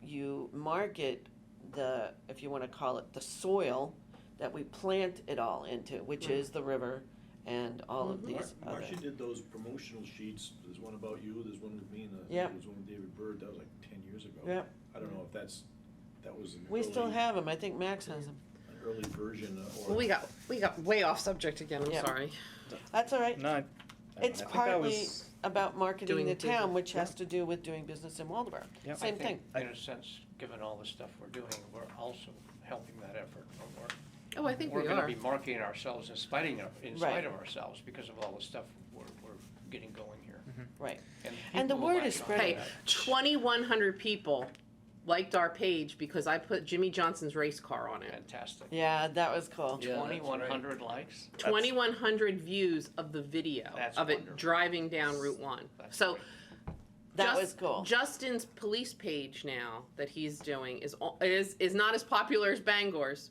you market the, if you wanna call it, the soil that we plant it all into, which is the river and all of these other. Marcia did those promotional sheets, there's one about you, there's one with me, and Yep. there was one with David Bird, that was like 10 years ago. Yep. I don't know if that was an We still early- have them, I think Max has them. an early version, or. Well, we got way off subject again, I'm Yeah. sorry. That's all right. No, It's I think that partly was- about marketing Doing the town, business, which has to do with doing business in Waldeboro. Yep. Same I thing. think, in a sense, given all the stuff we're doing, we're also helping that effort. Oh, I think We're we gonna are. be marketing ourselves in spite Right. of ourselves because of all the stuff we're getting going here. Right. And And the people will word is latch on to spreading. Hey, that. 2,100 people liked our page because I put Jimmy Johnson's race car on it. Fantastic. Yeah, that was cool. Yeah, that's 2,100 likes? 2,100 views of the video That's of it wonderful. driving down Route 1. That's So great. That was cool. Justin's police page now that he's doing is not as popular as Bangor's,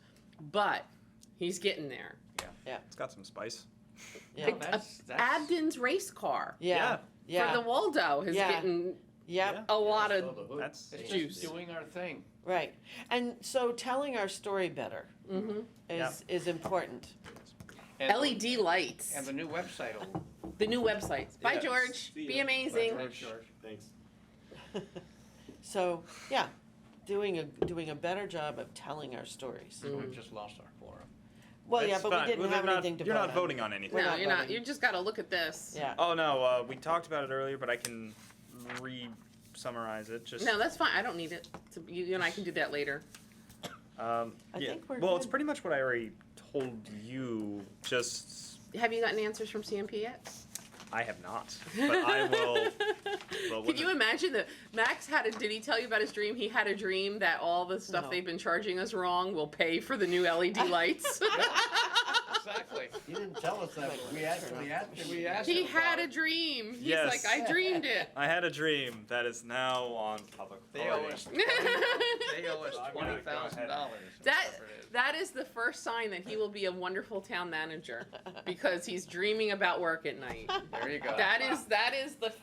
but he's getting there. It's got some spice. Yeah. Well, that's- Abden's race car Yeah, for yeah, the Waldo is Yeah. getting yep, a lot Yeah, I of saw the hood. That's- It's juice. just doing our thing. right. And so telling our story better mhm. is important. And- LED lights. And the new website will. The new websites. Bye, Yes. George. See Be ya. amazing. Thanks, George. Thanks. So, yeah, doing a better job of telling our stories. Mm. We've just lost our quorum. Well, yeah, It's but we fine. didn't Well, have they're anything to vote You're on. not voting on anything. We're No, not you're not. voting. You just got to look at this. Yeah. Oh no, we talked about it earlier, but I can re-summarize it. Just No, that's fine. I don't need it. You and I can do that later. I yeah. think we're well, it's good. pretty much what I already told you. Just Have you gotten answers from CMP yet? I have not, but I will. Well, Could you imagine that Max did he tell you about his dream? He had a dream that all the stuff No. they've been charging us wrong will pay for the new LED lights. Exactly. He didn't tell us that, but we actually asked him. We asked He him had about a dream. He's Yes. like, I dreamed it. I had a dream that is now on public They owe authority. us, they owe us I'm gonna go ahead. $20,000. That is the first sign that he will be a wonderful town manager because he's dreaming about work at night. There you go. That is the first